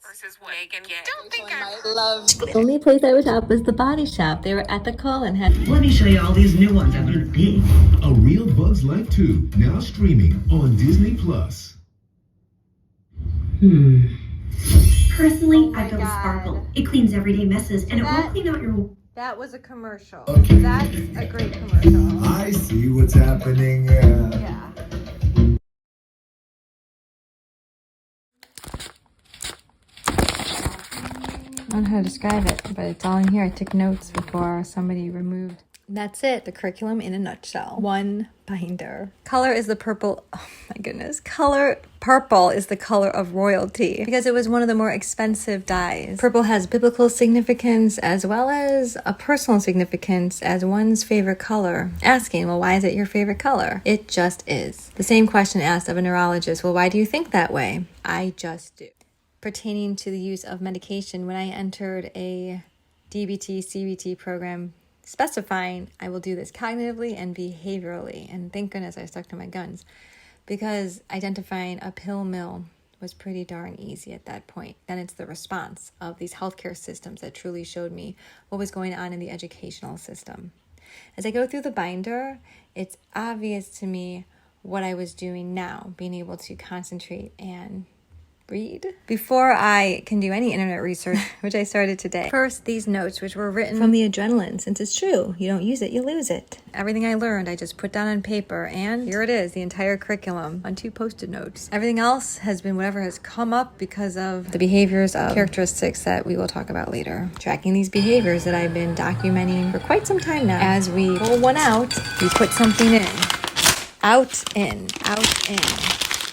Versus what Megan get. Don't think I love. The only place I would shop was the Body Shop. They were at the call and had. Let me show you all these new ones I'm gonna be. A Real Bug's Life 2, now streaming on Disney Plus. Personally, I go with Sparkle. It cleans everyday messes and it won't clean out your. That was a commercial. Okay. That's a great commercial. I see what's happening. Yeah. I don't know how to describe it, but it's all in here. I took notes before somebody removed. That's it, the curriculum in a nutshell. One binder. Color is the purple. Oh my goodness. Purple is the color of royalty because it was one of the more expensive dyes. Purple has biblical significance as well as a personal significance as one's favorite color. Asking, well, why is it your favorite color? It just is. The same question asked of a neurologist, well, why do you think that way? I just do. Pertaining to the use of medication, when I entered a DBT, CBT program specifying I will do this cognitively and behaviorally, and thank goodness I stuck to my guns, because identifying a pill mill was pretty darn easy at that point. Then it's the response of these healthcare systems that truly showed me what was going on in the educational system. As I go through the binder, it's obvious to me what I was doing now, being able to concentrate and read before I can do any internet research, which I started today. First, these notes, which were written from the adrenaline, since it's true. You don't use it, you lose it. Everything I learned, I just put down on paper, and here it is, the entire curriculum on 2 Post-it notes. Everything else has been whatever has come up because of the behaviors of characteristics that we will talk about later. Tracking these behaviors that I've been documenting for quite some time now. As we roll one out, we put something in. Out, in, out, in.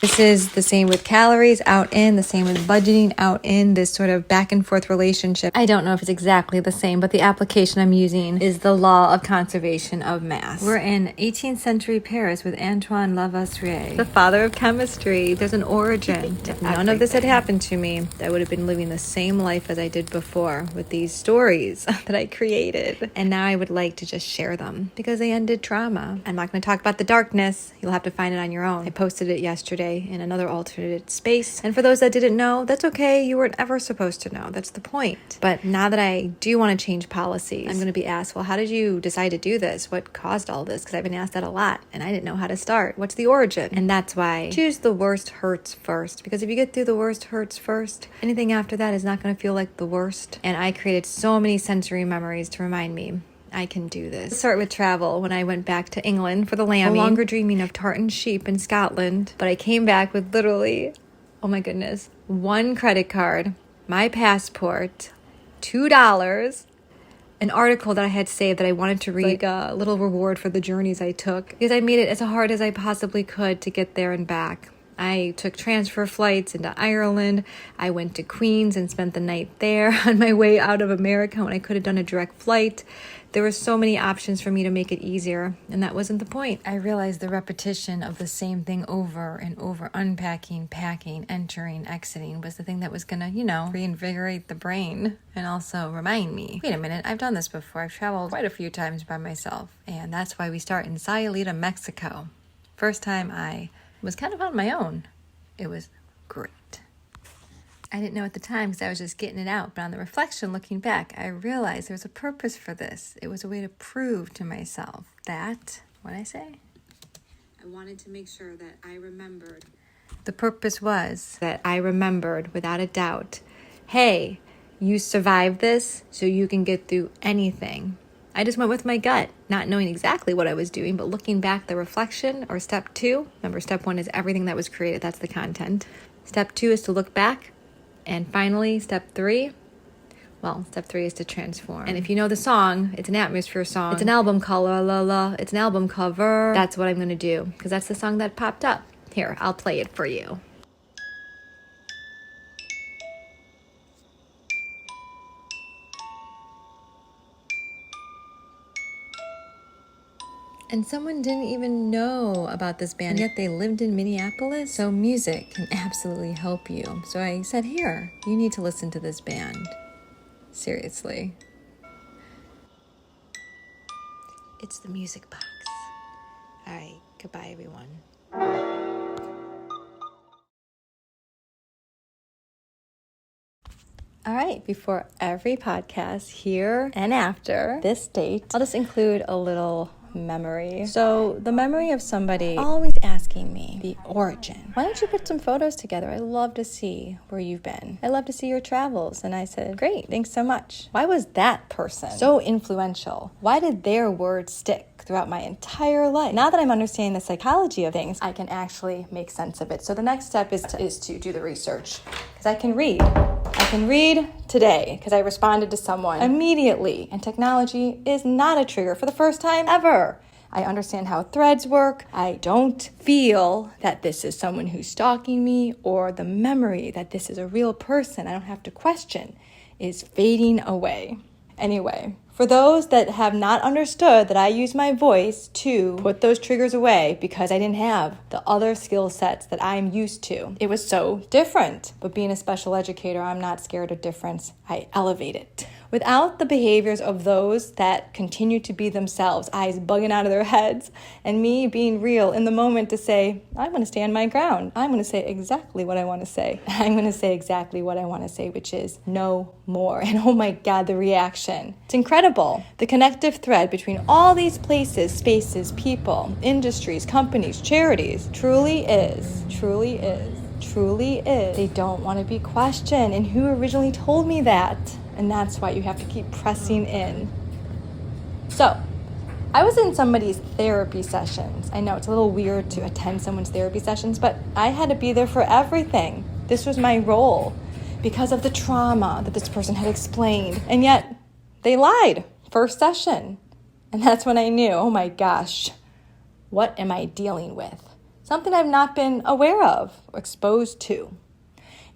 This is the same with calories, out, in, the same with budgeting, out, in, this sort of back and forth relationship. I don't know if it's exactly the same, but the application I'm using is the law of conservation of mass. We're in 18th century Paris with Antoine Lavoisier, the father of chemistry. There's an origin. If none of this had happened to me, I would have been living the same life as I did before with these stories that I created. And now I would like to just share them because they ended trauma. I'm not going to talk about the darkness. You'll have to find it on your own. I posted it yesterday in another alternate space. And for those that didn't know, that's okay. You weren't ever supposed to know. That's the point. But now that I do want to change policies, I'm going to be asked, well, how did you decide to do this? What caused all this? Because I've been asked that a lot and I didn't know how to start. What's the origin? And that's why choose the worst hurts first. Because if you get through the worst hurts first, anything after that is not going to feel like the worst. And I created so many sensory memories to remind me I can do this. Let's start with travel. When I went back to England for the lambing, no longer dreaming of tartan sheep in Scotland, but I came back with literally, oh my goodness, 1 credit card, my passport, $2, an article that I had saved that I wanted to read, like a little reward for the journeys I took, because I made it as hard as I possibly could to get there and back. I took transfer flights into Ireland. I went to Queens and spent the night there on my way out of America when I could have done a direct flight. There were so many options for me to make it easier, and that wasn't the point. I realized the repetition of the same thing over and over, unpacking, packing, entering, exiting, was the thing that was gonna, reinvigorate the brain and also remind me, wait a minute, I've done this before. I've traveled quite a few times by myself, and that's why we start in Sayulita, Mexico. First time I was kind of on my own. It was great. I didn't know at the time because I was just getting it out, but on the reflection, looking back, I realized there was a purpose for this. It was a way to prove to myself that, what'd I say? I wanted to make sure that I remembered. The purpose was that I remembered without a doubt, hey, you survived this, so you can get through anything. I just went with my gut, not knowing exactly what I was doing, but looking back, the reflection, or step 2, remember step 1 is everything that was created, that's the content. Step 2 is to look back, and finally, step 3 is to transform. And if you know the song, it's an atmosphere song, it's an album cover, it's an album cover, that's what I'm going to do, because that's the song that popped up. Here, I'll play it for you. And someone didn't even know about this band, and yet they lived in Minneapolis. So music can absolutely help you. So I said, here, you need to listen to this band. Seriously. It's the Music Box. All right, goodbye, everyone. All right, before every podcast, here and after this date, I'll just include a little memory. So the memory of somebody always asking me the origin. Why don't you put some photos together? I love to see where you've been. I love to see your travels. And I said, great, thanks so much. Why was that person so influential? Why did their words stick throughout my entire life? Now that I'm understanding the psychology of things, I can actually make sense of it. So the next step is to do the research, because I can read. I can read today because I responded to someone immediately, and technology is not a trigger for the first time ever. I understand how threads work. I don't feel that this is someone who's stalking me, or the memory that this is a real person I don't have to question is fading away. Anyway, for those that have not understood that I use my voice to put those triggers away because I didn't have the other skill sets that I'm used to, it was so different. But being a special educator, I'm not scared of difference. I elevate it. Without the behaviors of those that continue to be themselves, eyes bugging out of their heads, and me being real in the moment to say, I'm going to stand my ground. I'm going to say exactly what I want to say. I'm going to say exactly what I want to say, which is no more. And oh my God, the reaction. It's incredible. The connective thread between all these places, spaces, people, industries, companies, charities, truly is. They don't want to be questioned. And who originally told me that? And that's why you have to keep pressing in. So, I was in somebody's therapy sessions. I know it's a little weird to attend someone's therapy sessions, but I had to be there for everything. This was my role because of the trauma that this person had explained. And yet, they lied. First session. And that's when I knew, oh my gosh, what am I dealing with? Something I've not been aware of or exposed to.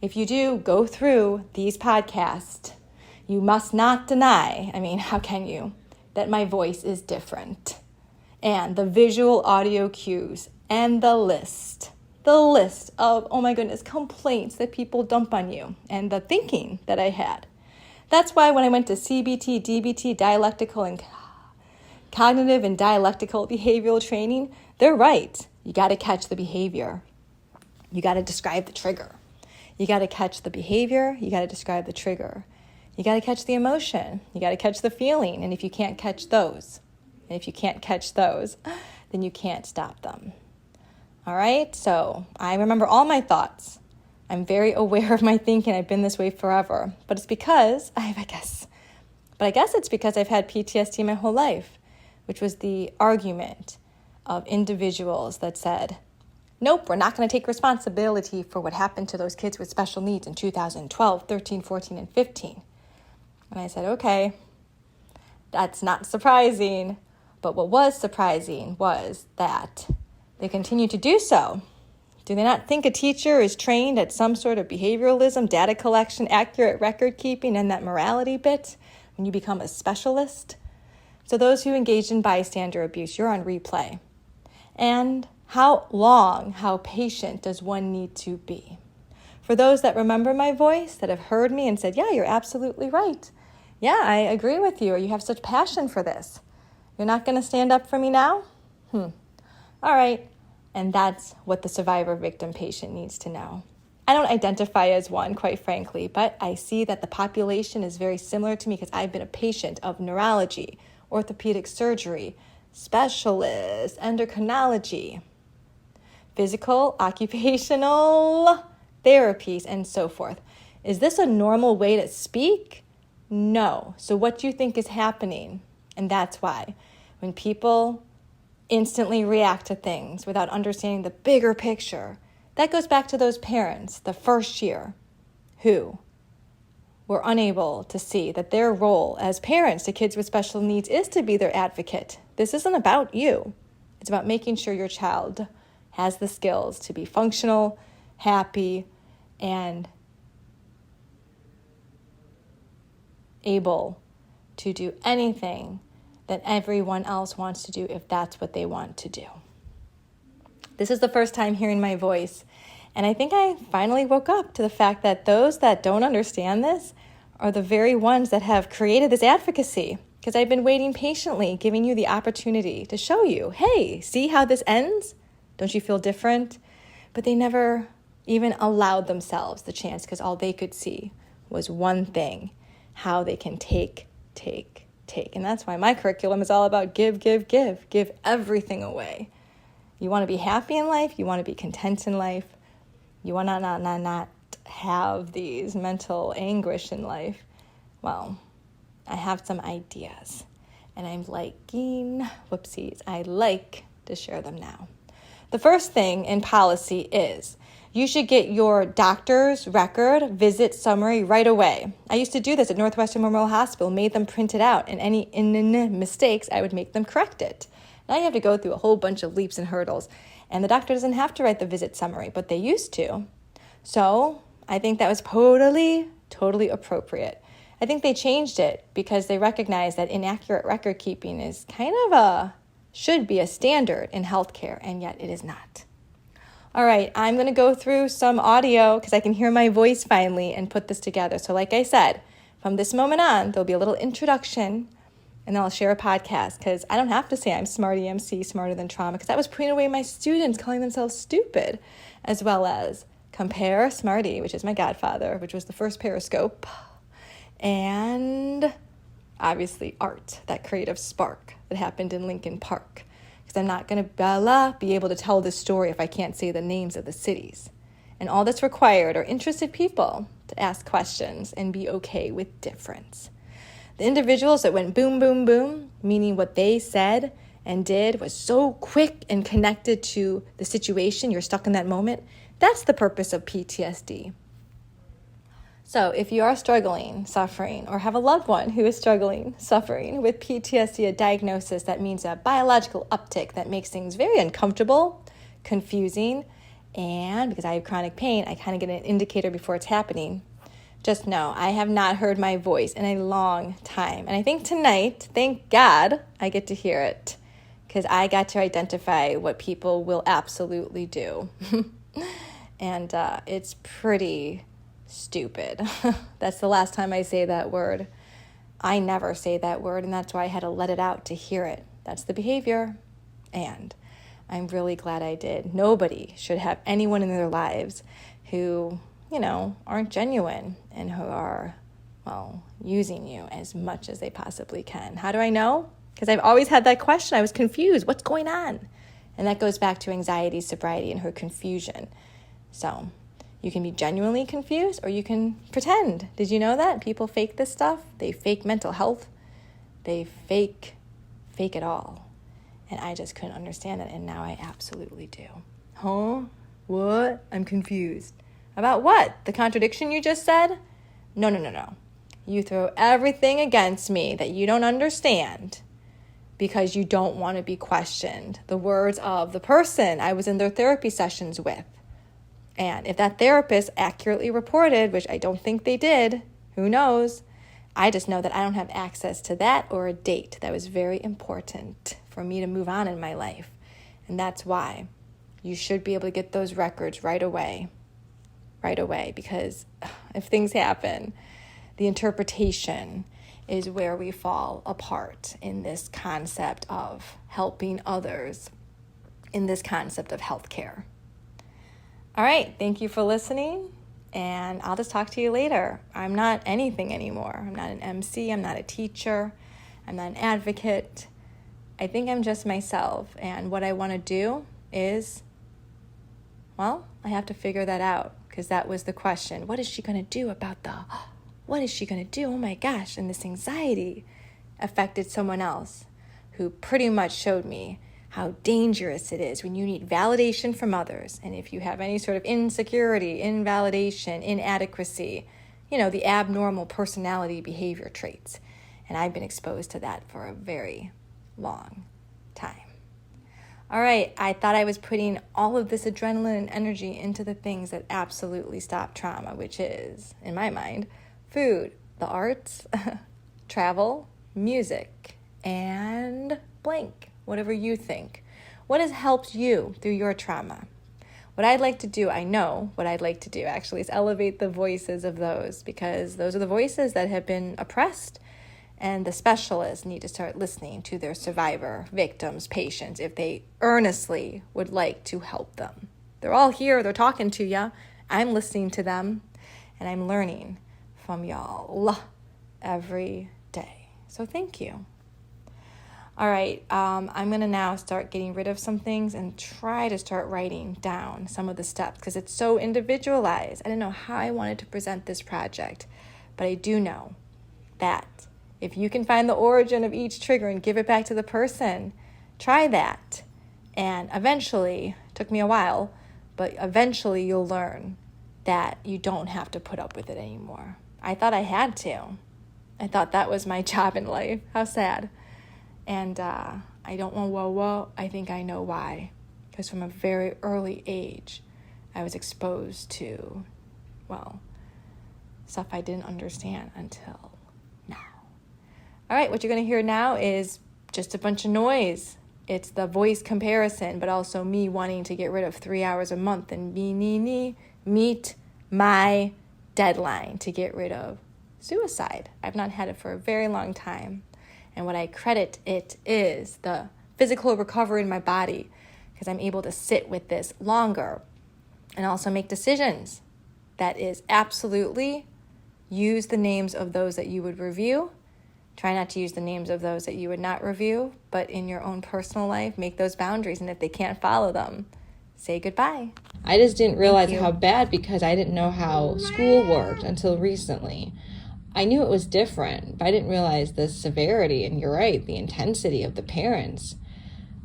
If you do go through these podcasts, you must not deny, how can you, that my voice is different. And the visual audio cues and the list of, oh my goodness, complaints that people dump on you and the thinking that I had. That's why when I went to CBT, DBT, dialectical and cognitive and dialectical behavioral training, they're right. You got to catch the behavior. You got to describe the trigger. You got to catch the behavior. You got to describe the trigger. You got to catch the emotion. You got to catch the feeling. And if you can't catch those, then you can't stop them. All right? So I remember all my thoughts. I'm very aware of my thinking. I've been this way forever. But it's because, I guess it's because I've had PTSD my whole life, which was the argument of individuals that said, nope, we're not going to take responsibility for what happened to those kids with special needs in 2012, 13, 14, and 15. And I said, okay, that's not surprising. But what was surprising was that they continue to do so. Do they not think a teacher is trained at some sort of behavioralism, data collection, accurate record keeping, and that morality bit when you become a specialist? So those who engage in bystander abuse, you're on replay. And how long, how patient does one need to be? For those that remember my voice, that have heard me and said, yeah, you're absolutely right. Yeah, I agree with you, or you have such passion for this. You're not going to stand up for me now? All right. And that's what the survivor victim patient needs to know. I don't identify as one, quite frankly, but I see that the population is very similar to me because I've been a patient of neurology, orthopedic surgery, specialist, endocrinology, physical, occupational therapies, and so forth. Is this a normal way to speak? No. So what do you think is happening? And that's why when people instantly react to things without understanding the bigger picture, that goes back to those parents the first year who were unable to see that their role as parents to kids with special needs is to be their advocate. This isn't about you. It's about making sure your child has the skills to be functional, happy, and able to do anything that everyone else wants to do if that's what they want to do. This is the first time hearing my voice, and I think I finally woke up to the fact that those that don't understand this are the very ones that have created this advocacy, because I've been waiting patiently, giving you the opportunity to show you, hey, see how this ends? Don't you feel different? But they never even allowed themselves the chance because all they could see was one thing, how they can take. And that's why my curriculum is all about give everything away. You want to be happy in life, you want to be content in life, you want to not have these mental anguish in life. Well, I have some ideas, and I like to share them now. The first thing in policy is you should get your doctor's record visit summary right away. I used to do this at Northwestern Memorial Hospital, made them print it out, and any mistakes, I would make them correct it. Now you have to go through a whole bunch of leaps and hurdles, and the doctor doesn't have to write the visit summary, but they used to. So I think that was totally appropriate. I think they changed it because they recognized that inaccurate record keeping is should be a standard in healthcare, and yet it is not. All right, I'm going to go through some audio because I can hear my voice finally and put this together. So like I said, from this moment on, there'll be a little introduction, and then I'll share a podcast because I don't have to say I'm Smarty MC, smarter than trauma, because that was putting away my students calling themselves stupid, as well as Compare Smarty, which is my godfather, which was the first Periscope, and obviously art, that creative spark that happened in Lincoln Park. Because I'm not going to be able to tell this story if I can't say the names of the cities. And all that's required are interested people to ask questions and be okay with difference. The individuals that went boom, boom, boom, meaning what they said and did was so quick and connected to the situation, you're stuck in that moment, that's the purpose of PTSD. So if you are struggling, suffering, or have a loved one who is struggling, suffering with PTSD, a diagnosis that means a biological uptick that makes things very uncomfortable, confusing, and because I have chronic pain, I kind of get an indicator before it's happening. Just know I have not heard my voice in a long time. And I think tonight, thank God, I get to hear it because I got to identify what people will absolutely do. And it's pretty stupid. That's the last time I say that word. I never say that word, and that's why I had to let it out to hear it. That's the behavior, and I'm really glad I did. Nobody should have anyone in their lives who, aren't genuine and who are, using you as much as they possibly can. How do I know? Because I've always had that question. I was confused. What's going on? And that goes back to anxiety, sobriety, and her confusion. So you can be genuinely confused or you can pretend. Did you know that? People fake this stuff. They fake mental health. They fake it all. And I just couldn't understand it, and now I absolutely do. Huh? What? I'm confused. About what? The contradiction you just said? No. You throw everything against me that you don't understand because you don't want to be questioned. The words of the person I was in their therapy sessions with. And if that therapist accurately reported, which I don't think they did, who knows? I just know that I don't have access to that or a date. That was very important for me to move on in my life. And that's why you should be able to get those records right away, because if things happen, the interpretation is where we fall apart in this concept of helping others, in this concept of healthcare. All right, thank you for listening, and I'll just talk to you later. I'm not anything anymore. I'm not an MC, I'm not a teacher, I'm not an advocate. I think I'm just myself, and what I want to do is, I have to figure that out, because that was the question. What is she going to do about what is she going to do? Oh my gosh, and this anxiety affected someone else who pretty much showed me how dangerous it is when you need validation from others. And if you have any sort of insecurity, invalidation, inadequacy, the abnormal personality behavior traits. And I've been exposed to that for a very long time. All right, I thought I was putting all of this adrenaline and energy into the things that absolutely stop trauma, which is, in my mind, food, the arts, travel, music, and blank. Whatever you think. What has helped you through your trauma? What I'd like to do, I know what I'd like to do actually, is elevate the voices of those, because those are the voices that have been oppressed, and the specialists need to start listening to their survivor, victims, patients, if they earnestly would like to help them. They're all here, they're talking to you. I'm listening to them, and I'm learning from y'all every day. So thank you. All right, I'm going to now start getting rid of some things and try to start writing down some of the steps because it's so individualized. I didn't know how I wanted to present this project, but I do know that if you can find the origin of each trigger and give it back to the person, try that. And eventually, it took me a while, but eventually you'll learn that you don't have to put up with it anymore. I thought I had to. I thought that was my job in life. How sad. And I don't know whoa, I think I know why. Because from a very early age, I was exposed to, well, stuff I didn't understand until now. All right, what you're going to hear now is just a bunch of noise. It's the voice comparison, but also me wanting to get rid of 3 hours a month and meet my deadline to get rid of suicide. I've not had it for a very long time. And what I credit it is the physical recovery in my body because I'm able to sit with this longer and also make decisions. That is absolutely use the names of those that you would review. Try not to use the names of those that you would not review, but in your own personal life, make those boundaries. And if they can't follow them, say goodbye. I just didn't realize how bad because I didn't know how school worked until recently. I knew it was different, but I didn't realize the severity, and you're right, the intensity of the parents.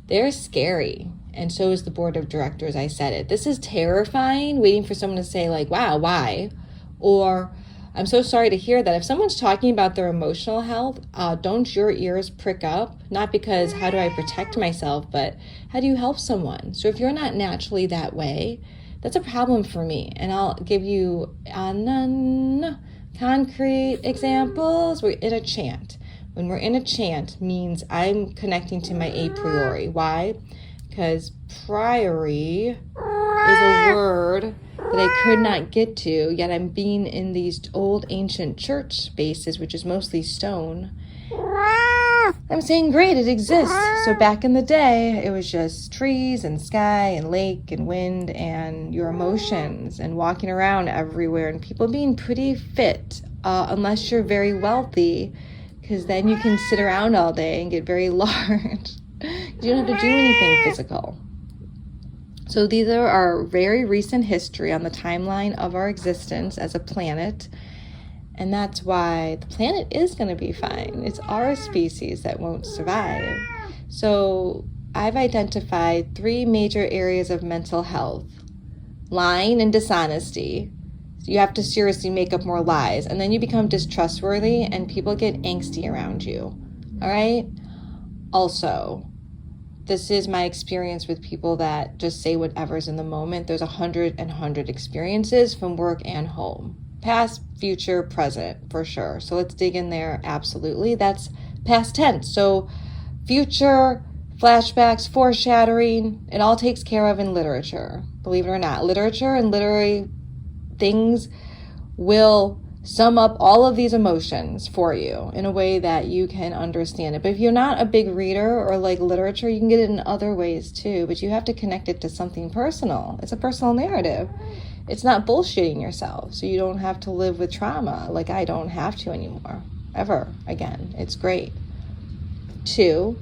They're scary, and so is the board of directors. I said it. This is terrifying, waiting for someone to say, like, wow, why? Or, I'm so sorry to hear that. If someone's talking about their emotional health, don't your ears prick up? Not because how do I protect myself, but how do you help someone? So if you're not naturally that way, that's a problem for me. And I'll give you concrete examples. We're in a chant. When we're in a chant means I'm connecting to my a priori. Why? Because priori is a word that I could not get to, yet I'm being in these old ancient church spaces, which is mostly stone. I'm saying, great, it exists. So back in the day, it was just trees and sky and lake and wind and your emotions and walking around everywhere and people being pretty fit, unless you're very wealthy, because then you can sit around all day and get very large. You don't have to do anything physical. So these are our very recent history on the timeline of our existence as a planet. And that's why the planet is going to be fine. It's our species that won't survive. So I've identified 3 major areas of mental health. Lying and dishonesty. So you have to seriously make up more lies. And then you become distrustworthy and people get angsty around you. All right? Also, this is my experience with people that just say whatever's in the moment. There's 100 experiences from work and home. Past, future, present, for sure. So let's dig in there. Absolutely. That's past tense. So future, flashbacks, foreshadowing, it all takes care of in literature. Believe it or not. Literature and literary things will sum up all of these emotions for you in a way that you can understand it. But if you're not a big reader or like literature, you can get it in other ways too. But you have to connect it to something personal. It's a personal narrative. It's not bullshitting yourself, so you don't have to live with trauma like I don't have to anymore, ever again. It's great. 2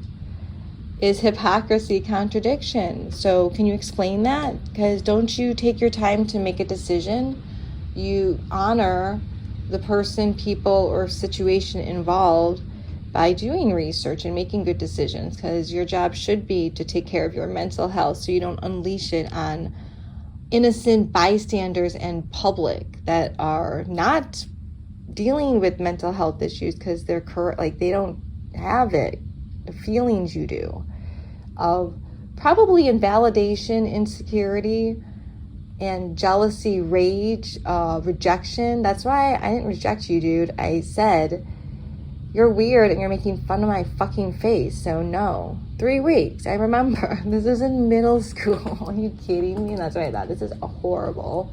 is hypocrisy, contradiction. So can you explain that? Because don't you take your time to make a decision? You honor the person, people, or situation involved by doing research and making good decisions, because your job should be to take care of your mental health so you don't unleash it on innocent bystanders and public that are not dealing with mental health issues because they're they don't have it, the feelings you do, of probably invalidation, insecurity, and jealousy, rage, rejection. That's why I didn't reject you, dude. I said, you're weird and you're making fun of my fucking face, so no. 3 weeks, I remember. This is in middle school. Are you kidding me? That's what I thought. This is horrible.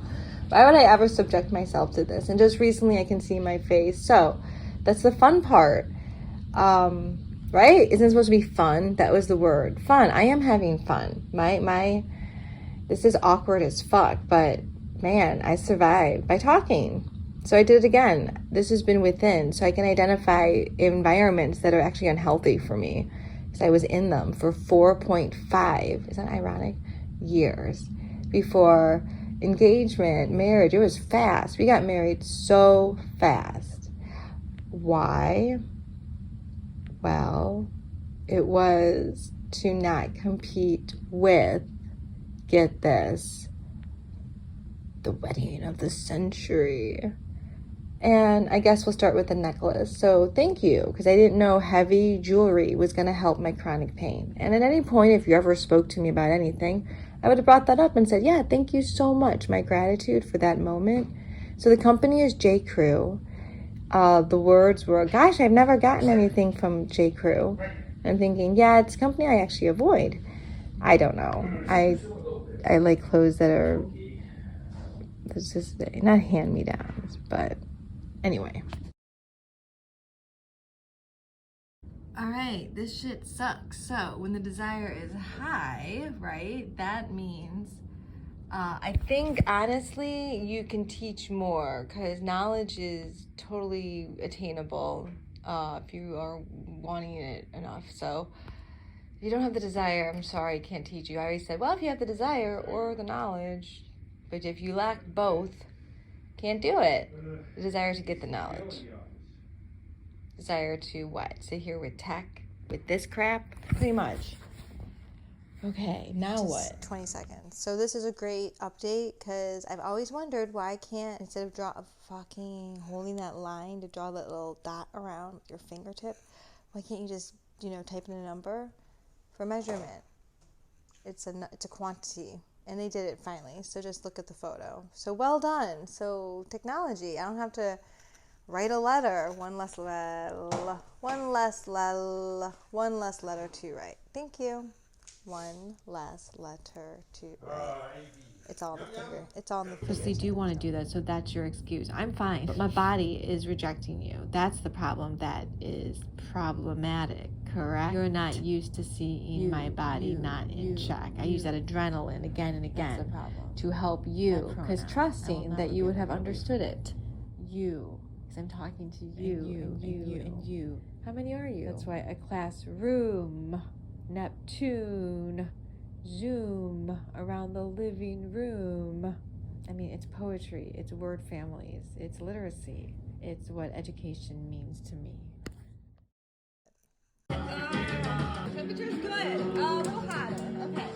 Why would I ever subject myself to this? And just recently I can see my face. So that's the fun part. Right? Isn't it supposed to be fun? That was the word. Fun. I am having fun. This is awkward as fuck, but man, I survived by talking. So I did it again. This has been within, so I can identify environments that are actually unhealthy for me, because I was in them for 4.5, isn't that ironic, years before engagement, marriage. It was fast. We got married so fast. Why? Well, it was to not compete with, get this, the wedding of the century. And I guess we'll start with the necklace. So thank you, because I didn't know heavy jewelry was going to help my chronic pain. And at any point, if you ever spoke to me about anything, I would have brought that up and said, yeah, thank you so much. My gratitude for that moment. So the company is J. Crew. The words were, gosh, I've never gotten anything from J. Crew. I'm thinking, yeah, it's a company I actually avoid. I don't know. I like clothes that are, let's just say, not hand-me-downs, but anyway. All right, this shit sucks. So when the desire is high, right, that means I think honestly you can teach more, because knowledge is totally attainable if you are wanting it enough. So if you don't have the desire, I'm sorry, I can't teach you. I always said, well, if you have the desire or the knowledge, but if you lack both, can't do it. The desire to get the knowledge. Desire to what? Sit here with tech, with this crap? Pretty much. Okay, now what? 20 seconds. So this is a great update, because I've always wondered why I can't, instead of fucking holding that line to draw that little dot around your fingertip, why can't you just, type in a number for measurement? It's a quantity, and they did it finally. So just look at the photo. So well done. So technology, I don't have to write a letter. One less letter to write. Thank you. One less letter to write. It's all in the finger. It's all in the finger. Because they do want to do that, so that's your excuse. I'm fine, but my body is rejecting you. That's the problem. That is problematic, correct? You're not used to seeing my body not in check. I use that adrenaline again and again to help you, because trusting that you would have understood it. You. Because I'm talking to you and you and you. How many are you? That's why a classroom, Neptune, Zoom around the living room. I mean, it's poetry, it's word families, it's literacy, it's what education means to me. Temperature's good. A little hotter. Okay.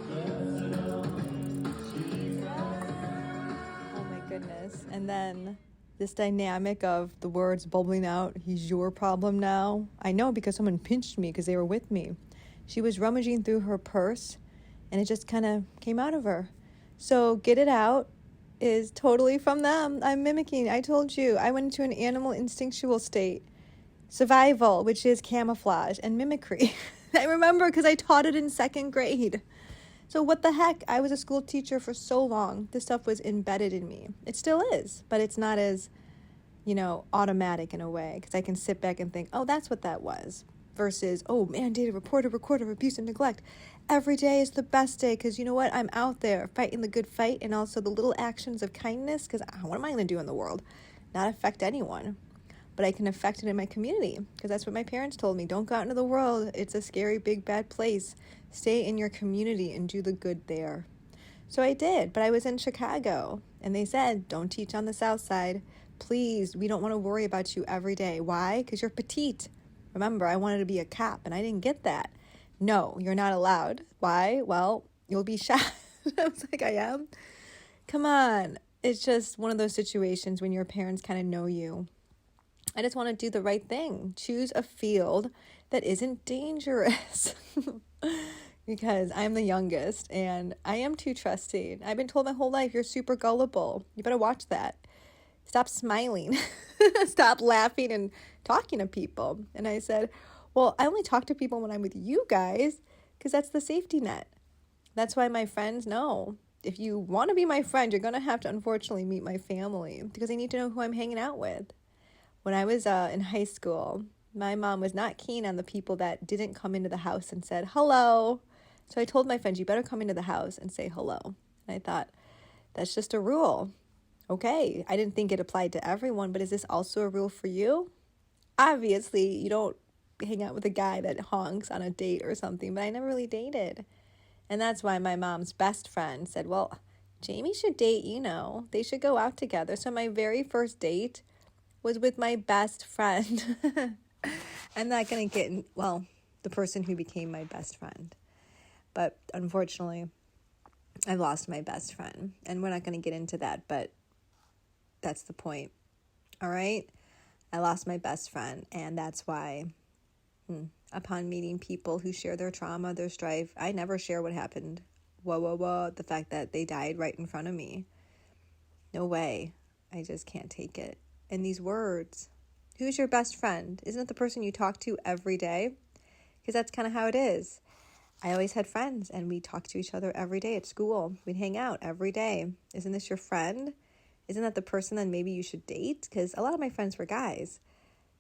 Oh my goodness. And then this dynamic of the words bubbling out, he's your problem now. I know, because someone pinched me because they were with me. She was rummaging through her purse, and it just kind of came out of her. So get it out is totally from them. I'm mimicking. I told you. I went into an animal instinctual state. Survival, which is camouflage, and mimicry. I remember because I taught it in 2nd grade. So what the heck? I was a school teacher for so long. This stuff was embedded in me. It still is, but it's not as, automatic in a way, because I can sit back and think, oh, that's what that was. Versus, oh, mandated record of abuse and neglect. Every day is the best day, because you know what? I'm out there fighting the good fight, and also the little actions of kindness, because what am I going to do in the world? Not affect anyone. But I can affect it in my community, because that's what my parents told me. Don't go out into the world. It's a scary, big, bad place. Stay in your community and do the good there. So I did, but I was in Chicago, and they said, don't teach on the South Side. Please, we don't want to worry about you every day. Why? Because you're petite. Remember, I wanted to be a cop, and I didn't get that. No, you're not allowed. Why? Well, you'll be shot. I was like, I am? Come on. It's just one of those situations when your parents kind of know you. I just want to do the right thing. Choose a field that isn't dangerous. Because I'm the youngest, and I am too trusting. I've been told my whole life, you're super gullible. You better watch that. Stop smiling. Stop laughing and talking to people. And I said, well, I only talk to people when I'm with you guys, because that's the safety net. That's why my friends know. If you want to be my friend, you're going to have to unfortunately meet my family, because they need to know who I'm hanging out with. When I was in high school, my mom was not keen on the people that didn't come into the house and said, hello. So I told my friends, you better come into the house and say hello. And I thought, that's just a rule. Okay, I didn't think it applied to everyone, but is this also a rule for you? Obviously, you don't hang out with a guy that honks on a date or something, but I never really dated. And that's why my mom's best friend said, well, Jamie should date, they should go out together. So my very first date was with my best friend. I'm not going to get, the person who became my best friend. But unfortunately, I've lost my best friend. And we're not going to get into that, but that's the point. All right? I lost my best friend, and that's why upon meeting people who share their trauma, their strife, I never share what happened. The fact that they died right in front of me. No way. I just can't take it. And these words, who's your best friend? Isn't it the person you talk to every day? Because that's kind of how it is. I always had friends, and we talked to each other every day at school. We'd hang out every day. Isn't this your friend? Isn't that the person that maybe you should date? Because a lot of my friends were guys.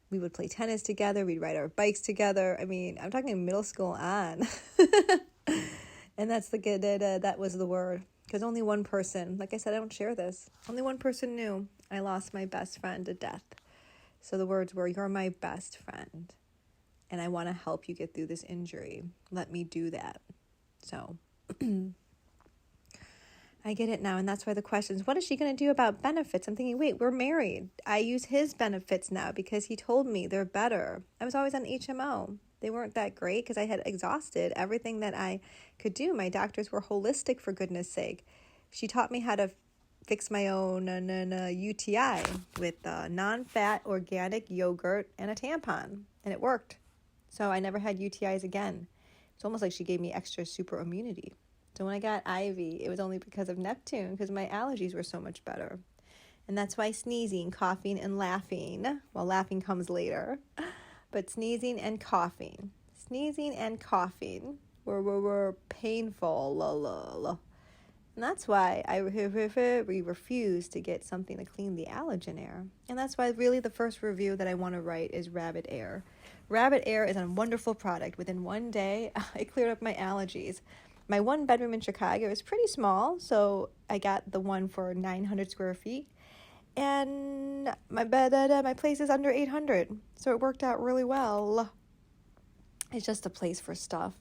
We would play tennis together. We'd ride our bikes together. I mean, I'm talking middle school on. And that was the word. Because only one person, like I said, I don't share this. Only one person knew I lost my best friend to death. So the words were, you're my best friend. And I want to help you get through this injury. Let me do that. So I get it now. And that's why the question is, what is she going to do about benefits? I'm thinking, wait, we're married. I use his benefits now because he told me they're better. I was always on HMO. They weren't that great because I had exhausted everything that I could do. My doctors were holistic, for goodness sake. She taught me how to fix my own UTI with non-fat organic yogurt and a tampon. And it worked. So I never had UTIs again. It's almost like she gave me extra super immunity. So when I got Ivy, it was only because of Neptune, because my allergies were so much better. And that's why sneezing, coughing, and laughing, well, laughing comes later, but sneezing and coughing were painful. And that's why we refused to get something to clean the allergen air. And that's why really the first review that I want to write is Rabbit Air. Rabbit Air is a wonderful product. Within one day, it cleared up my allergies. My one bedroom in Chicago is pretty small, so I got the one for 900 square feet. And my place is under 800, so it worked out really well. It's just a place for stuff.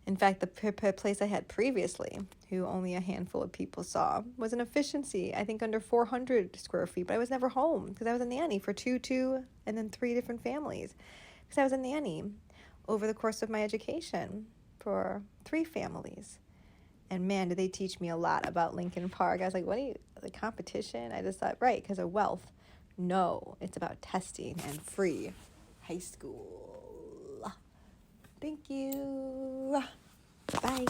In fact, the place I had previously, who only a handful of people saw, was an efficiency, I think under 400 square feet, but I was never home because I was a nanny for two, and then 3 different families because I was a nanny over the course of my education for 3 families. And man, did they teach me a lot about Lincoln Park. I was like, the competition? I just thought, right, because of wealth. No, it's about testing and free high school. Thank you. Bye.